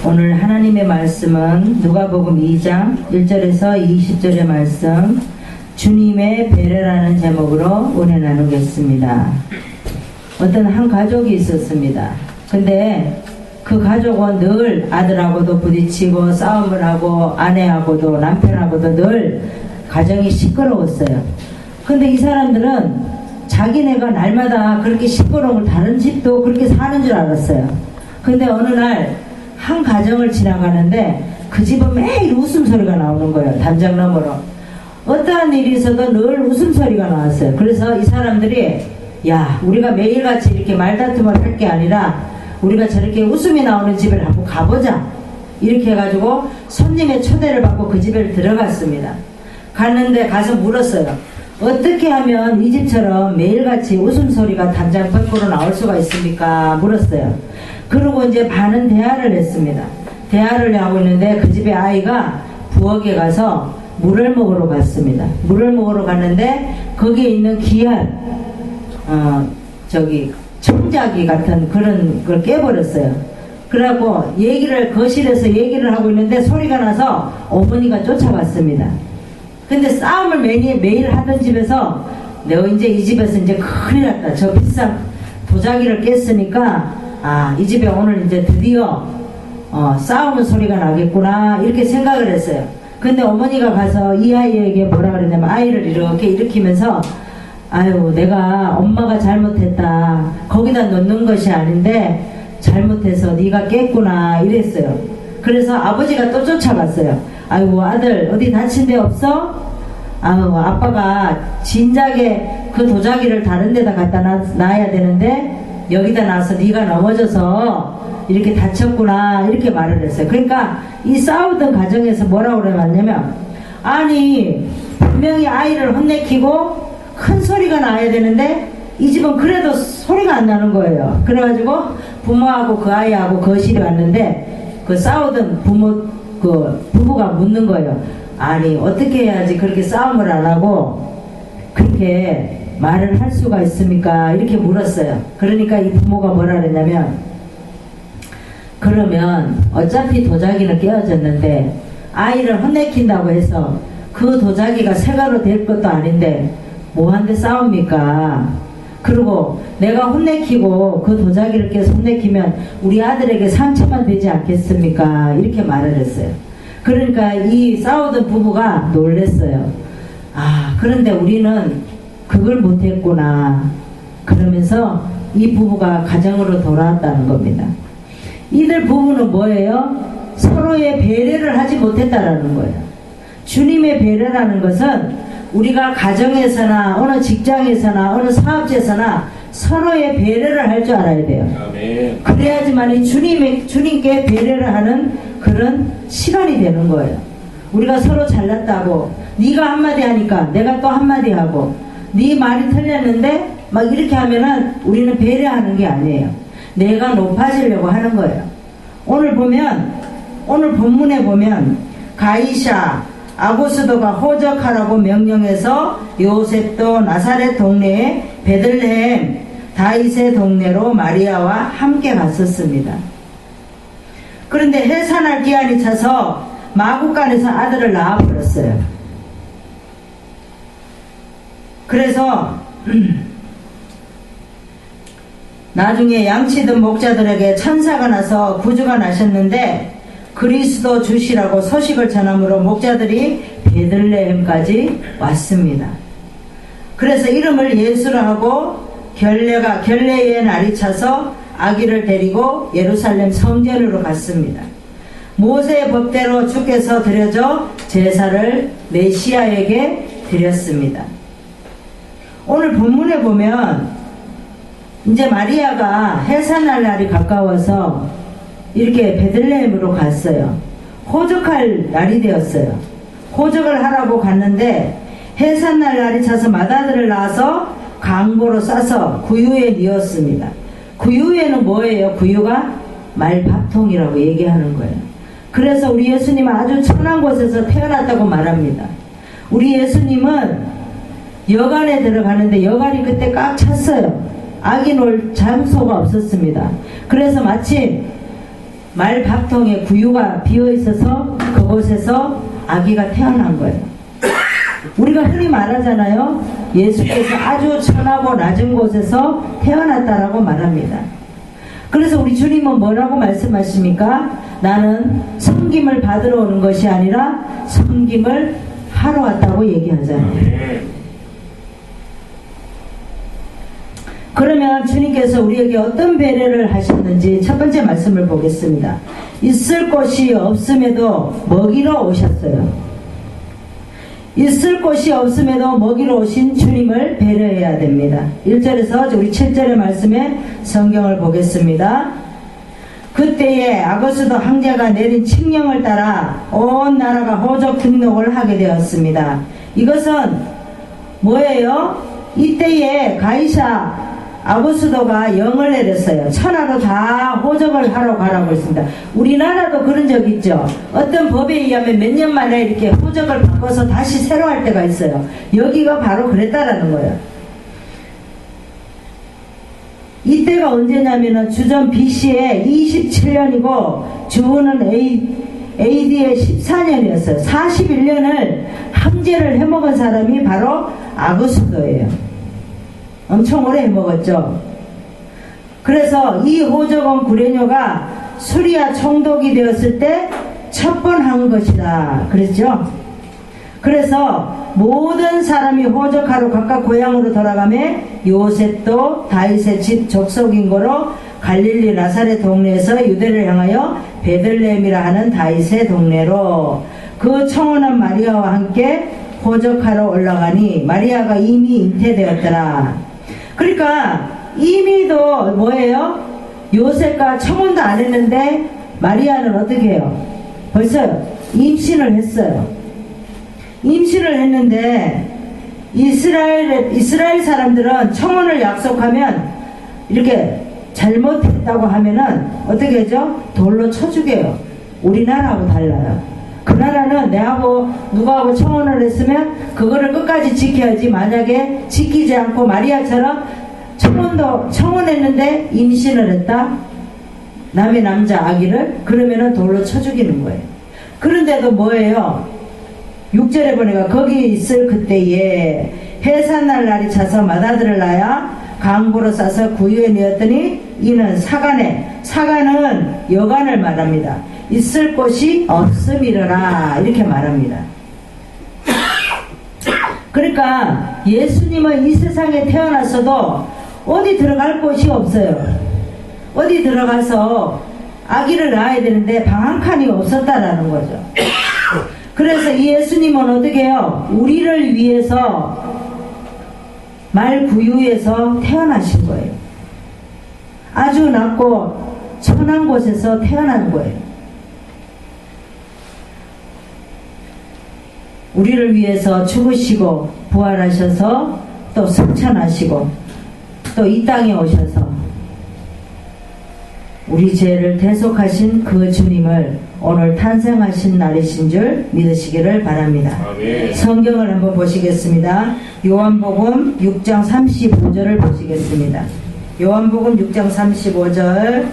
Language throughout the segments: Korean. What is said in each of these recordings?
오늘 하나님의 말씀은 누가복음 2장 1절에서 20절의 말씀, 주님의 배려라는 제목으로 은혜 나누겠습니다. 어떤 한 가족이 있었습니다. 근데 그 가족은 늘 아들하고도 부딪히고 싸움을 하고 아내하고도 남편하고도 늘 가정이 시끄러웠어요. 근데 이 사람들은 자기네가 날마다 그렇게 시끄러운 걸 다른 집도 그렇게 사는 줄 알았어요. 근데 어느 날 한 가정을 지나가는데 그 집은 매일 웃음소리가 나오는 거예요. 담장 너머로. 어떠한 일이 있어도 늘 웃음소리가 나왔어요. 그래서 이 사람들이 야, 우리가 매일같이 이렇게 말다툼을 할 게 아니라 우리가 저렇게 웃음이 나오는 집을 한번 가보자. 이렇게 해가지고 손님의 초대를 받고 그 집에 들어갔습니다. 갔는데 가서 물었어요. 어떻게 하면 이 집처럼 매일같이 웃음소리가 담장 밖으로 나올 수가 있습니까? 물었어요. 그러고 이제 반은 대화를 했습니다. 대화를 하고 있는데 그 집의 아이가 부엌에 가서 물을 먹으러 갔습니다. 물을 먹으러 갔는데 거기에 있는 귀한 청자기 같은 그런 걸 깨버렸어요. 그래갖고 거실에서 얘기를 하고 있는데 소리가 나서 어머니가 쫓아왔습니다. 근데 싸움을 매일 하던 집에서 내가 이제 이 집에서 이제 큰일 났다. 저 비싼 도자기를 깼으니까 이 집에 오늘 이제 드디어 싸우는 소리가 나겠구나 이렇게 생각을 했어요. 근데 어머니가 가서 이 아이에게 뭐라 그랬냐면 아이를 이렇게 일으키면서 아유, 내가 엄마가 잘못했다. 거기다 넣는 것이 아닌데 잘못해서 네가 깼구나 이랬어요. 그래서 아버지가 또 쫓아갔어요. 아이고, 아들 어디 다친 데 없어? 아유, 아빠가 진작에 그 도자기를 다른 데다 갖다 놔야 되는데 여기다 놔서 네가 넘어져서 이렇게 다쳤구나 이렇게 말을 했어요. 그러니까 이 싸우던 가정에서 뭐라고 그러냐면 아니 분명히 아이를 혼내키고 큰 소리가 나야 되는데 이 집은 그래도 소리가 안 나는 거예요. 그래가지고 부모하고 그 아이하고 거실에 왔는데 그 싸우던 부부가 묻는 거예요. 아니 어떻게 해야지 그렇게 싸움을 안 하고 그렇게 말을 할 수가 있습니까? 이렇게 물었어요. 그러니까 이 부모가 뭐라 그랬냐면 그러면 어차피 도자기는 깨어졌는데 아이를 혼내킨다고 해서 그 도자기가 새가로 될 것도 아닌데 뭐한테 싸웁니까? 그리고 내가 혼내키고 그 도자기를 깨서 혼내키면 우리 아들에게 상처만 되지 않겠습니까? 이렇게 말을 했어요. 그러니까 이 싸우던 부부가 놀랬어요. 그런데 우리는 그걸 못했구나. 그러면서 이 부부가 가정으로 돌아왔다는 겁니다. 이들 부부는 뭐예요? 서로의 배려를 하지 못했다라는 거예요. 주님의 배려라는 것은 우리가 가정에서나 어느 직장에서나 어느 사업체에서나 서로의 배려를 할 줄 알아야 돼요. 아멘. 그래야지만 주님께 배려를 하는 그런 시간이 되는 거예요. 우리가 서로 잘났다고 네가 한마디 하니까 내가 또 한마디 하고 네 말이 틀렸는데 막 이렇게 하면은 우리는 배려하는 게 아니에요. 내가 높아지려고 하는 거예요. 오늘 본문에 보면 가이샤 아고스도가 호적하라고 명령해서 요셉도 나사렛 동네에 베들레헴 다윗의 동네로 마리아와 함께 갔었습니다. 그런데 해산할 기한이 차서 마구간에서 아들을 낳아버렸어요. 그래서 나중에 양치던 목자들에게 천사가 나서 구주가 나셨는데 그리스도 주시라고 소식을 전함으로 목자들이 베들레헴까지 왔습니다. 그래서 이름을 예수로 하고 결례의 날이 차서 아기를 데리고 예루살렘 성전으로 갔습니다. 모세의 법대로 주께서 드려져 제사를 메시아에게 드렸습니다. 오늘 본문에 보면 이제 마리아가 해산할 날이 가까워서 이렇게 베들레헴으로 갔어요. 호적할 날이 되었어요. 호적을 하라고 갔는데 해산날 날이 차서 맏아들을 낳아서 강보로 싸서 구유에 뉘었습니다. 구유에는 뭐예요? 구유가 말밥통이라고 얘기하는 거예요. 그래서 우리 예수님은 아주 천한 곳에서 태어났다고 말합니다. 우리 예수님은 여관에 들어가는데 여관이 그때 꽉 찼어요. 아기 놀 장소가 없었습니다. 그래서 마침 말 밥통에 구유가 비어 있어서 그곳에서 아기가 태어난 거예요. 우리가 흔히 말하잖아요. 예수께서 아주 천하고 낮은 곳에서 태어났다라고 말합니다. 그래서 우리 주님은 뭐라고 말씀하십니까? 나는 섬김을 받으러 오는 것이 아니라 섬김을 하러 왔다고 얘기하잖아요. 그러면 주님께서 우리에게 어떤 배려를 하셨는지 첫 번째 말씀을 보겠습니다. 있을 곳이 없음에도 먹이러 오셨어요. 있을 곳이 없음에도 먹이러 오신 주님을 배려해야 됩니다. 1절에서 우리 7절의 말씀에 성경을 보겠습니다. 그때에 아거스도 황제가 내린 칙령을 따라 온 나라가 호적 등록을 하게 되었습니다. 이것은 뭐예요? 이때에 가이사 아구스도가 영을 내렸어요. 천하로 다 호적을 하러 가라고 했습니다. 우리나라도 그런 적 있죠. 어떤 법에 의하면 몇 년 만에 이렇게 호적을 바꿔서 다시 새로 할 때가 있어요. 여기가 바로 그랬다라는 거예요. 이때가 언제냐면은 주전 BC에 27년이고 주후는 AD의 14년이었어요. 41년을 황제를 해먹은 사람이 바로 아구스도예요. 엄청 오래 해먹었죠. 그래서 이 호적원 구레뇨가 수리아 총독이 되었을 때 첫 번 한 것이다 그랬죠. 그래서 모든 사람이 호적하러 각각 고향으로 돌아가며 요셉도 다윗의 집 족속인거로 갈릴리 나사렛 동네에서 유대를 향하여 베들레헴이라 하는 다윗의 동네로 그 청혼한 마리아와 함께 호적하러 올라가니 마리아가 이미 잉태되었더라. 그러니까 이미도 뭐예요? 요셉과 청혼도 안 했는데 마리아는 어떻게 해요? 벌써 임신을 했어요. 임신을 했는데 이스라엘 사람들은 청혼을 약속하면 이렇게 잘못했다고 하면은 어떻게 하죠? 돌로 쳐 죽여요. 우리나라하고 달라요. 그 나라는 내하고 누구하고 청혼을 했으면 그거를 끝까지 지켜야지. 만약에 지키지 않고 마리아처럼 청혼했는데 임신을 했다, 남의 남자 아기를, 그러면은 돌로 쳐 죽이는 거예요. 그런데도 뭐예요? 6절에 보니까 거기 있을 그때에 해산날 날이 차서 맏아들을 낳아 강보로 싸서 구유에 넣었더니 이는 사간은 여간을 말합니다. 있을 곳이 없음이러라 이렇게 말합니다. 그러니까 예수님은 이 세상에 태어났어도 어디 들어갈 곳이 없어요. 어디 들어가서 아기를 낳아야 되는데 방 한 칸이 없었다라는 거죠. 그래서 이 예수님은 어떻게 해요? 우리를 위해서 말구유에서 태어나신 거예요. 아주 낮고 천한 곳에서 태어난 거예요. 우리를 위해서 죽으시고 부활하셔서 또 승천하시고 또 이 땅에 오셔서 우리 죄를 대속하신 그 주님을 오늘 탄생하신 날이신 줄 믿으시기를 바랍니다. 아멘. 성경을 한번 보시겠습니다. 요한복음 6장 35절을 보시겠습니다. 요한복음 6장 35절.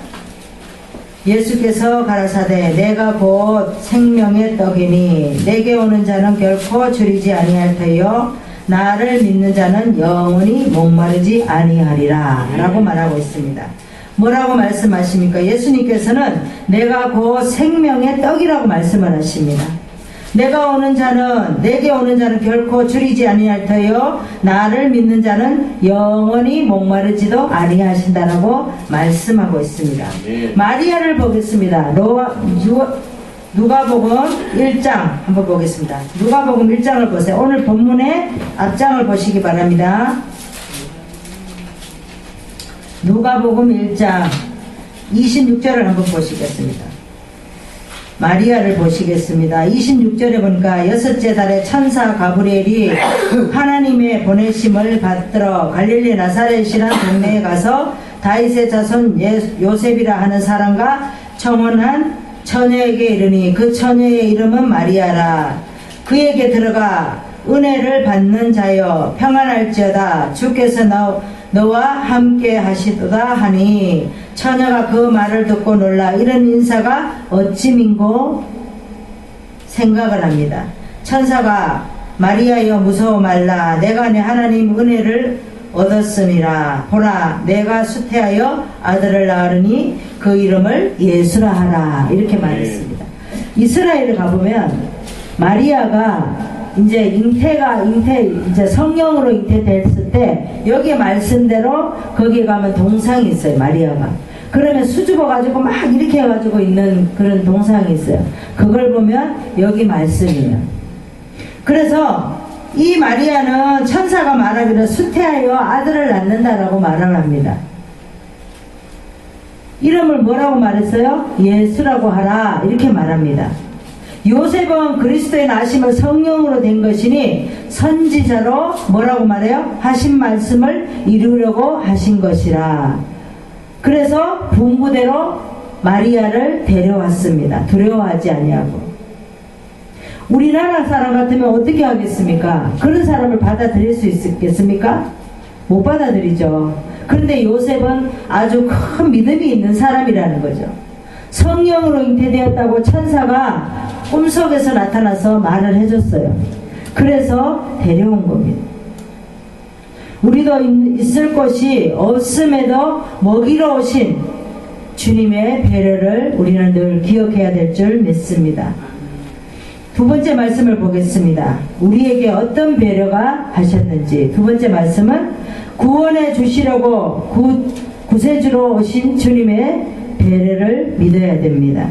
예수께서 가라사대 내가 곧 생명의 떡이니 내게 오는 자는 결코 줄이지 아니할 터요 나를 믿는 자는 영원히 목마르지 아니하리라 라고 말하고 있습니다. 뭐라고 말씀하십니까? 예수님께서는 내가 곧 생명의 떡이라고 말씀을 하십니다. 내게 오는 자는 결코 줄이지 아니할 터요 나를 믿는 자는 영원히 목마르지도 아니하신다라고 말씀하고 있습니다. 네. 마리아를 보겠습니다. 누가복음 1장 한번 보겠습니다. 누가복음 1장을 보세요. 오늘 본문의 앞장을 보시기 바랍니다. 누가복음 1장 26절을 한번 보시겠습니다. 마리아를 보시겠습니다. 26절에 보니까 여섯째 달에 천사 가브리엘이 하나님의 보내심을 받들어 갈릴리 나사렛이라는 동네에 가서 다윗의 자손 요셉이라 하는 사람과 청혼한 처녀에게 이르니 그 처녀의 이름은 마리아라. 그에게 들어가 은혜를 받는 자여 평안할지어다. 주께서 너와 함께 하시도다 하니 처녀가 그 말을 듣고 놀라 이런 인사가 어찌 민고 생각을 합니다. 천사가 마리아여 무서워 말라 내가 내 하나님 은혜를 얻었음이라 보라 내가 수태하여 아들을 낳으니 그 이름을 예수라 하라 이렇게 말했습니다. 이스라엘에 가보면 마리아가 이제 이제 성령으로 잉태됐을 때 여기 말씀대로 거기 가면 동상이 있어요. 마리아가 그러면 수줍어 가지고 막 이렇게 해가지고 있는 그런 동상이 있어요. 그걸 보면 여기 말씀이에요. 그래서 이 마리아는 천사가 말하기를 수태하여 아들을 낳는다라고 말을 합니다. 이름을 뭐라고 말했어요? 예수라고 하라 이렇게 말합니다. 요셉은 그리스도의 나심을 성령으로 된 것이니 선지자로 뭐라고 말해요? 하신 말씀을 이루려고 하신 것이라. 그래서 분부대로 마리아를 데려왔습니다. 두려워하지 아니하고. 우리나라 사람 같으면 어떻게 하겠습니까? 그런 사람을 받아들일 수 있겠습니까? 못 받아들이죠. 그런데 요셉은 아주 큰 믿음이 있는 사람이라는 거죠. 성령으로 잉태되었다고 천사가 꿈속에서 나타나서 말을 해줬어요. 그래서 데려온 겁니다. 우리도 있을 곳이 없음에도 먹이러 오신 주님의 배려를 우리는 늘 기억해야 될 줄 믿습니다. 두 번째 말씀을 보겠습니다. 우리에게 어떤 배려가 하셨는지. 두 번째 말씀은 구원해 주시려고 구세주로 오신 주님의 배려를 믿어야 됩니다.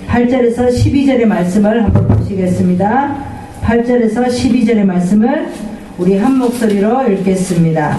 8절에서 12절의 말씀을 한번 보시겠습니다. 8절에서 12절의 말씀을 우리 한 목소리로 읽겠습니다.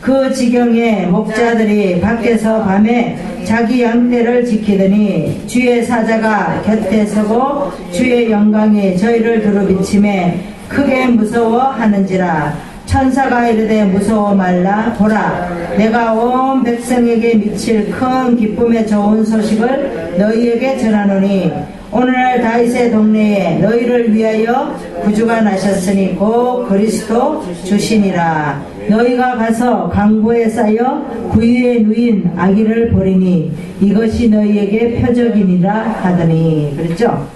그 지경에 목자들이 밖에서 밤에 자기 양떼를 지키더니 주의 사자가 곁에 서고 주의 영광이 저희를 두루 비침에 크게 무서워하는지라. 천사가 이르되 무서워 말라. 보라 내가 온 백성에게 미칠 큰 기쁨의 좋은 소식을 너희에게 전하노니 오늘날 다윗의 동네에 너희를 위하여 구주가 나셨으니 곧 그리스도 주시니라. 너희가 가서 강보에 쌓여 구유에 누인 아기를 보리니 이것이 너희에게 표적이니라 하더니. 그랬죠?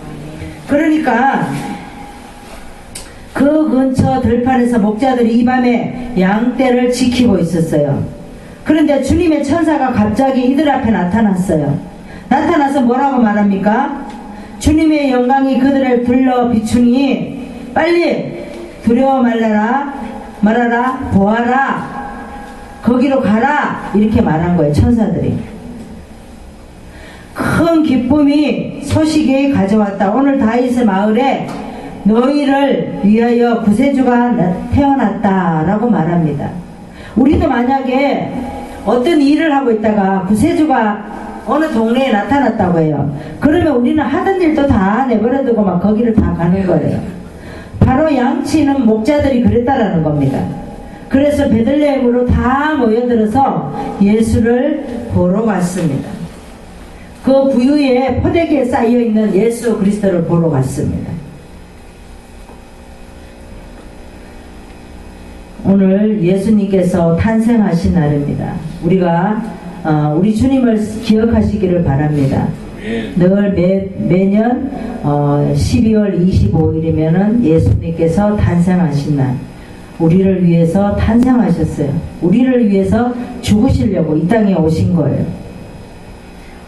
그러니까 그 근처 들판에서 목자들이 이 밤에 양떼를 지키고 있었어요. 그런데 주님의 천사가 갑자기 이들 앞에 나타났어요. 나타나서 뭐라고 말합니까? 주님의 영광이 그들을 둘러 비추니 빨리 두려워 말아라 보아라 거기로 가라 이렇게 말한 거예요. 천사들이 큰 기쁨이 소식이 가져왔다. 오늘 다윗의 마을에 너희를 위하여 구세주가 태어났다라고 말합니다. 우리도 만약에 어떤 일을 하고 있다가 구세주가 어느 동네에 나타났다고 해요. 그러면 우리는 하던 일도 다 내버려두고 막 거기를 다 가는 거예요. 바로 양치는 목자들이 그랬다라는 겁니다. 그래서 베들레헴으로 다 모여들어서 예수를 보러 갔습니다. 그 구유에 포대기에 쌓여있는 예수 그리스도를 보러 갔습니다. 오늘 예수님께서 탄생하신 날입니다. 우리가 우리 주님을 기억하시기를 바랍니다. 늘 매년 12월 25일이면은 예수님께서 탄생하신 날, 우리를 위해서 탄생하셨어요. 우리를 위해서 죽으시려고 이 땅에 오신 거예요.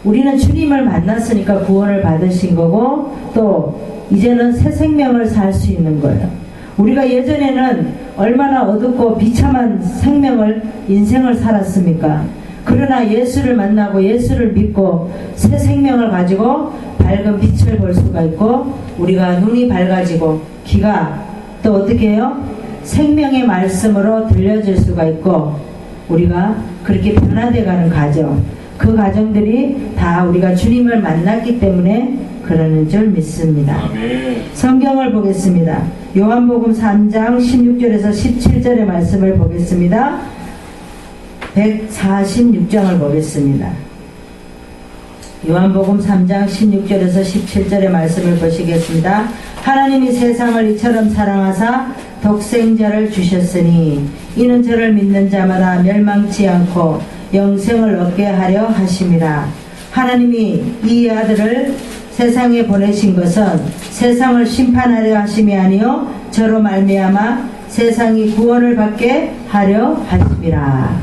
우리는 주님을 만났으니까 구원을 받으신 거고 또 이제는 새 생명을 살 수 있는 거예요. 우리가 예전에는 얼마나 어둡고 비참한 인생을 살았습니까? 그러나 예수를 만나고 예수를 믿고 새 생명을 가지고 밝은 빛을 볼 수가 있고 우리가 눈이 밝아지고 귀가 또 어떻게 해요? 생명의 말씀으로 들려줄 수가 있고 우리가 그렇게 변화되어가는 과정, 그 과정들이 다 우리가 주님을 만났기 때문에 그러는 줄 믿습니다. 아멘. 성경을 보겠습니다. 요한복음 3장 16절에서 17절의 말씀을 보겠습니다. 146장을 보겠습니다. 요한복음 3장 16절에서 17절의 말씀을 보시겠습니다. 하나님이 세상을 이처럼 사랑하사 독생자를 주셨으니 이는 저를 믿는 자마다 멸망치 않고 영생을 얻게 하려 하심이라. 하나님이 이 아들을 세상에 보내신 것은 세상을 심판하려 하심이 아니요 저로 말미암아 세상이 구원을 받게 하려 하심이라.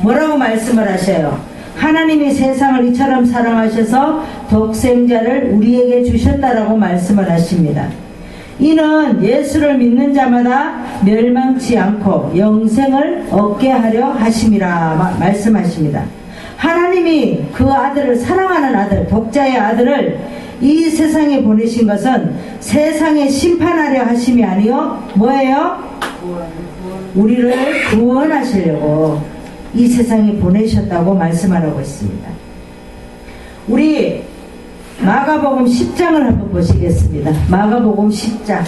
뭐라고 말씀을 하셔요? 하나님이 세상을 이처럼 사랑하셔서 독생자를 우리에게 주셨다라고 말씀을 하십니다. 이는 예수를 믿는 자마다 멸망치 않고 영생을 얻게 하려 하심이라 말씀하십니다. 하나님이 그 아들을, 사랑하는 아들, 독자의 아들을 이 세상에 보내신 것은 세상에 심판하려 하심이 아니요 뭐예요? 우리를 구원하시려고 이 세상에 보내셨다고 말씀하고 있습니다. 우리 마가복음 10장을 한번 보시겠습니다. 마가복음 10장.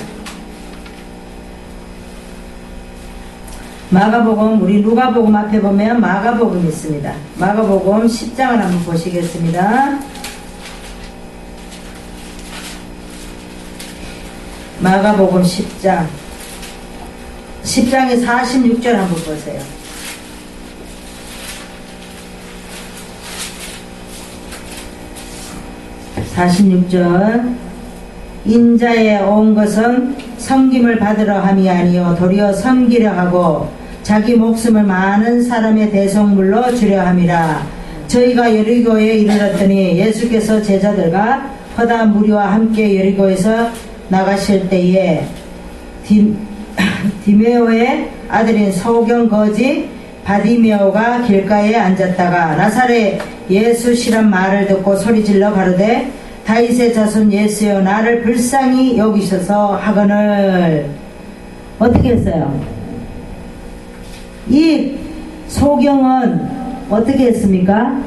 마가복음, 우리 누가복음 앞에 보면 마가복음 있습니다. 마가복음 10장을 한번 보시겠습니다. 마가복음 10장. 10장의 46절 한번 보세요. 46절. 인자에 온 것은 섬김을 받으러 함이 아니요 도리어 섬기려 하고 자기 목숨을 많은 사람의 대속물로 주려 함이라. 저희가 여리고에 이르렀더니 예수께서 제자들과 허다한 무리와 함께 여리고에서 나가실 때에 디메오의 아들인 소경 거지 바디메오가 길가에 앉았다가 나사렛 예수시란 말을 듣고 소리질러 가로되 다윗의 자손 예수여 나를 불쌍히 여기셔서 하거늘. 어떻게 했어요? 이 소경은 어떻게 했습니까?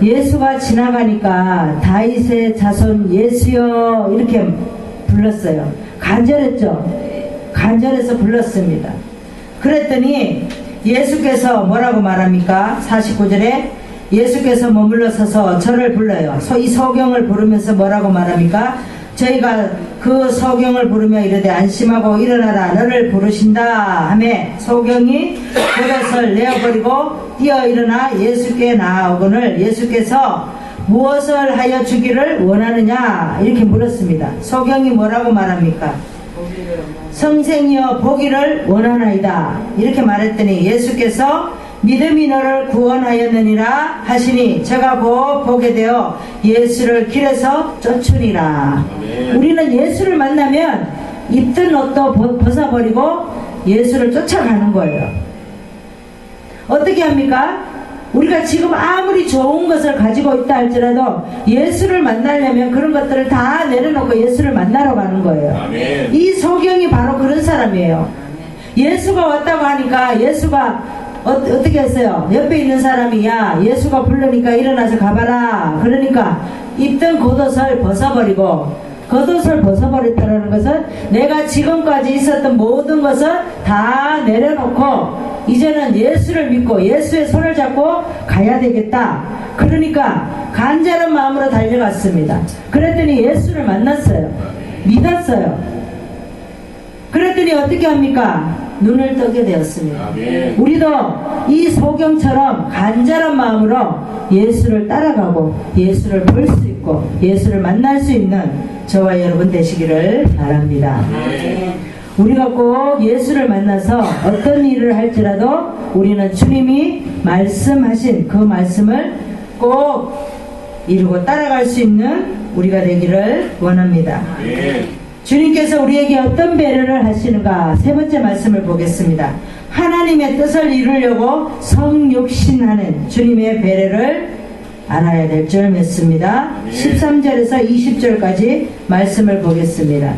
예수가 지나가니까 다윗의 자손 예수여 이렇게 불렀어요. 간절했죠? 간절해서 불렀습니다. 그랬더니 예수께서 뭐라고 말합니까? 49절에 예수께서 머물러 서서 저를 불러요. 이 소경을 부르면서 뭐라고 말합니까? 저희가 그 소경을 부르며 이르되 안심하고 일어나라 너를 부르신다 하매 소경이 겉옷을 내어버리고 뛰어 일어나 예수께 나아오거늘 예수께서 무엇을 하여 주기를 원하느냐 이렇게 물었습니다. 소경이 뭐라고 말합니까? 선생이여 보기를 원하나이다 이렇게 말했더니 예수께서 믿음이 너를 구원하였느니라 하시니 제가 곧 보게 되어 예수를 길에서 쫓으니라. 우리는 예수를 만나면 입던 옷도 벗어버리고 예수를 쫓아가는 거예요. 어떻게 합니까? 우리가 지금 아무리 좋은 것을 가지고 있다 할지라도 예수를 만나려면 그런 것들을 다 내려놓고 예수를 만나러 가는 거예요. 아멘. 이 소경이 바로 그런 사람이에요. 예수가 왔다고 하니까 예수가 어떻게 했어요? 옆에 있는 사람이 야 예수가 부르니까 일어나서 가봐라. 그러니까 입던 겉옷을 벗어버리고 겉옷을 벗어버렸다는 것은 내가 지금까지 있었던 모든 것을 다 내려놓고 이제는 예수를 믿고 예수의 손을 잡고 가야 되겠다. 그러니까 간절한 마음으로 달려갔습니다. 그랬더니 예수를 만났어요. 믿었어요. 그랬더니 어떻게 합니까? 눈을 뜨게 되었습니다. 아멘. 우리도 이 소경처럼 간절한 마음으로 예수를 따라가고 예수를 볼 수 있고 예수를 만날 수 있는 저와 여러분 되시기를 바랍니다. 아멘. 우리가 꼭 예수를 만나서 어떤 일을 할지라도 우리는 주님이 말씀하신 그 말씀을 꼭 이루고 따라갈 수 있는 우리가 되기를 원합니다. 아멘. 주님께서 우리에게 어떤 배려를 하시는가? 세 번째 말씀을 보겠습니다. 하나님의 뜻을 이루려고 성육신하는 주님의 배려를 알아야 될 줄 믿습니다. 13절에서 20절까지 말씀을 보겠습니다.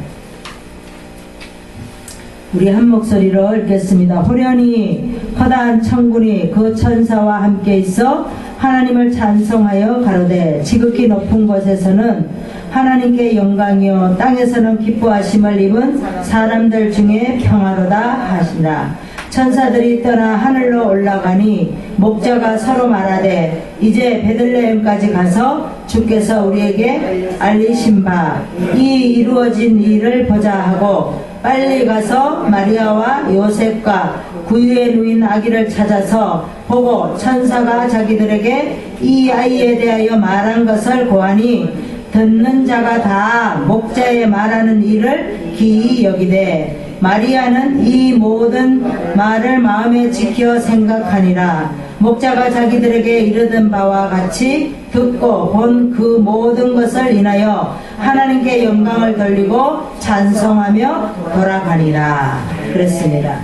우리 한 목소리로 읽겠습니다. 호련히 허다한 천군이 그 천사와 함께 있어 하나님을 찬송하여 가로되 지극히 높은 곳에서는 하나님께 영광이요 땅에서는 기뻐하심을 입은 사람들 중에 평화로다 하시라. 천사들이 떠나 하늘로 올라가니 목자가 서로 말하되 이제 베들레헴까지 가서 주께서 우리에게 알리신 바 이 이루어진 일을 보자 하고 빨리 가서 마리아와 요셉과 구유에 누인 아기를 찾아서 보고 천사가 자기들에게 이 아이에 대하여 말한 것을 고하니 듣는 자가 다 목자의 말하는 일을 기이 여기되 마리아는 이 모든 말을 마음에 지켜 생각하니라. 목자가 자기들에게 이르던 바와 같이 듣고 본 그 모든 것을 인하여 하나님께 영광을 돌리고 찬송하며 돌아가니라. 그랬습니다.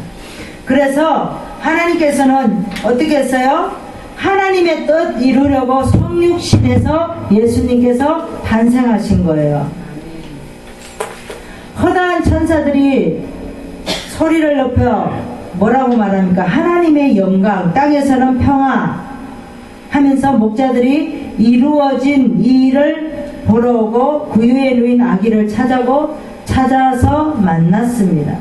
그래서 하나님께서는 어떻게 했어요? 하나님의 뜻 이루려고 성육신에서 예수님께서 탄생하신 거예요. 허다한 천사들이 소리를 높여 뭐라고 말합니까? 하나님의 영광, 땅에서는 평화 하면서 목자들이 이루어진 이 일을 보러 오고 구유에 누인 아기를 찾아서 만났습니다.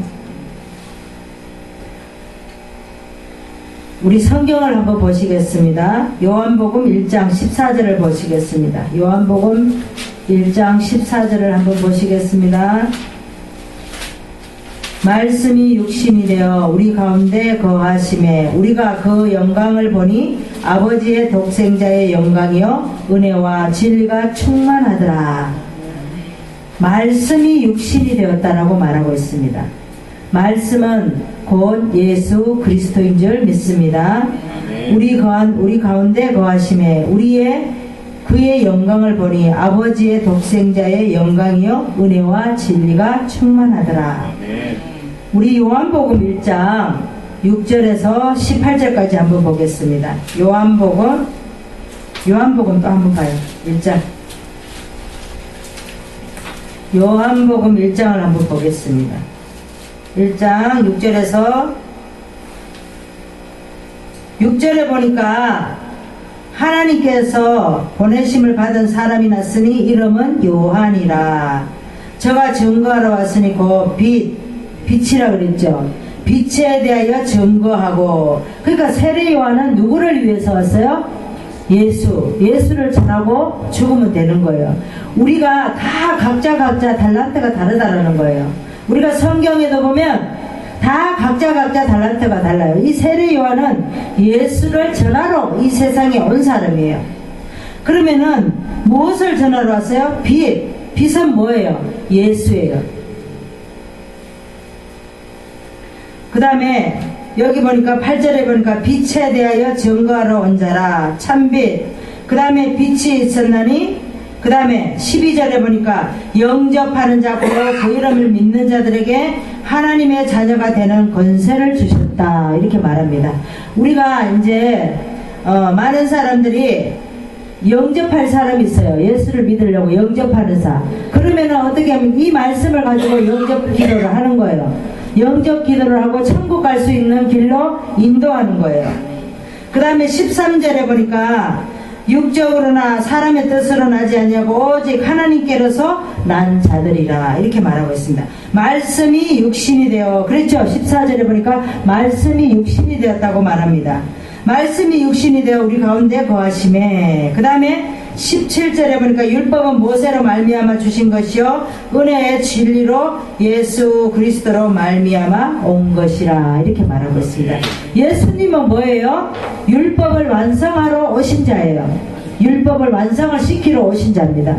우리 성경을 한번 보시겠습니다. 요한복음 1장 14절을 보시겠습니다. 요한복음 1장 14절을 한번 보시겠습니다. 말씀이 육신이 되어 우리 가운데 거하심에 우리가 그 영광을 보니 아버지의 독생자의 영광이요 은혜와 진리가 충만하더라. 말씀이 육신이 되었다라고 말하고 있습니다. 말씀은 곧 예수 그리스도인 줄 믿습니다. 우리 가운데 거하심에 그의 영광을 보니 아버지의 독생자의 영광이요 은혜와 진리가 충만하더라. 우리 요한복음 1장 6절에서 18절까지 한번 보겠습니다. 요한복음 또 한번 봐요. 1장 요한복음 1장을 한번 보겠습니다. 1장 6절에 보니까 하나님께서 보내심을 받은 사람이 났으니 이름은 요한이라. 저가 증거하러 왔으니 곧 빛이라 그랬죠. 빛에 대하여 증거하고. 그러니까 세례 요한은 누구를 위해서 왔어요? 예수를 전하고 죽으면 되는 거예요. 우리가 다 각자 달란트가 다르다라는 거예요. 우리가 성경에도 보면 다 각자 달란트가 달라요. 이 세례 요한은 예수를 전하러 이 세상에 온 사람이에요. 그러면은 무엇을 전하러 왔어요? 빛은 뭐예요? 예수예요. 그 다음에 여기 보니까 8절에 보니까 빛에 대하여 증거하러 온 자라 참빛. 그 다음에 빛이 있었나니 그 다음에 12절에 보니까 영접하는 자고 그 이름을 믿는 자들에게 하나님의 자녀가 되는 권세를 주셨다 이렇게 말합니다. 우리가 이제 많은 사람들이 영접할 사람이 있어요. 예수를 믿으려고 영접하는 사. 그러면은 어떻게 하면 이 말씀을 가지고 영접 기도를 하는 거예요. 영접 기도를 하고 천국 갈 수 있는 길로 인도하는 거예요. 그 다음에 13절에 보니까 육적으로나 사람의 뜻으로 나지 아니하고 오직 하나님께로서 난 자들이라 이렇게 말하고 있습니다. 말씀이 육신이 되어 그렇죠. 14절에 보니까 말씀이 육신이 되었다고 말합니다. 말씀이 육신이 되어 우리 가운데 거하심에 그 다음에 17절에 보니까 율법은 모세로 말미암아 주신 것이요 은혜의 진리로 예수 그리스도로 말미암아 온 것이라 이렇게 말하고 있습니다. 예수님은 뭐예요? 율법을 완성하러 오신 자예요. 율법을 완성을 시키러 오신 자입니다.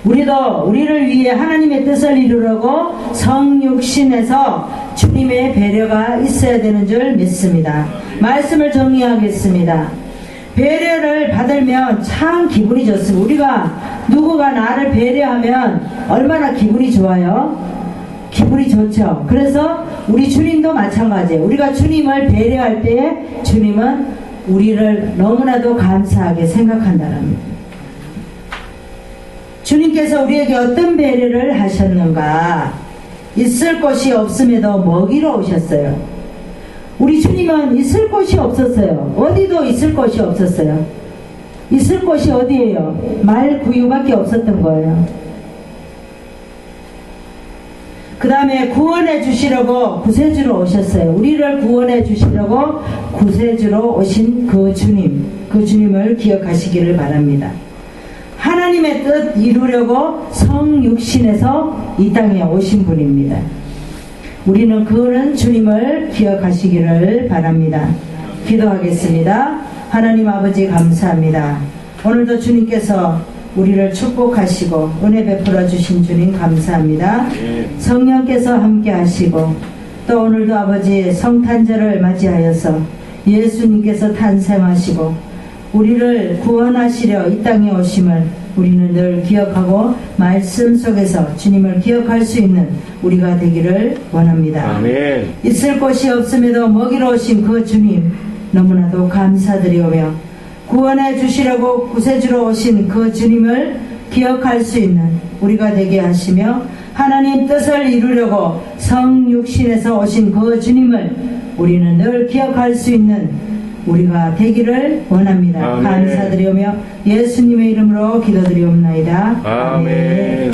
우리도 우리를 위해 하나님의 뜻을 이루려고 성육신에서 주님의 배려가 있어야 되는 줄 믿습니다. 말씀을 정리하겠습니다. 배려를 받으면 참 기분이 좋습니다. 우리가 누구가 나를 배려하면 얼마나 기분이 좋아요? 기분이 좋죠. 그래서 우리 주님도 마찬가지예요. 우리가 주님을 배려할 때 주님은 우리를 너무나도 감사하게 생각한다는 겁니다. 주님께서 우리에게 어떤 배려를 하셨는가? 있을 곳이 없음에도 먹이러 오셨어요. 우리 주님은 있을 곳이 없었어요. 어디도 있을 곳이 없었어요. 있을 곳이 어디예요? 말 구유밖에 없었던 거예요. 그 다음에 구원해 주시려고 구세주로 오셨어요. 우리를 구원해 주시려고 구세주로 오신 그 주님을 기억하시기를 바랍니다. 하나님 하나님의 뜻 이루려고 성육신에서 이 땅에 오신 분입니다. 우리는 그런 주님을 기억하시기를 바랍니다. 기도하겠습니다. 하나님 아버지 감사합니다. 오늘도 주님께서 우리를 축복하시고 은혜 베풀어 주신 주님 감사합니다. 성령께서 함께 하시고 또 오늘도 아버지 성탄절을 맞이하여서 예수님께서 탄생하시고 우리를 구원하시려 이 땅에 오심을 우리는 늘 기억하고 말씀 속에서 주님을 기억할 수 있는 우리가 되기를 원합니다. 아멘. 있을 곳이 없음에도 먹이러 오신 그 주님 너무나도 감사드리오며 구원해 주시려고 구세주로 오신 그 주님을 기억할 수 있는 우리가 되게 하시며 하나님 뜻을 이루려고 성육신에서 오신 그 주님을 우리는 늘 기억할 수 있는 우리가 되기를 원합니다. 아멘. 감사드리오며 예수님의 이름으로 기도드리옵나이다. 아멘.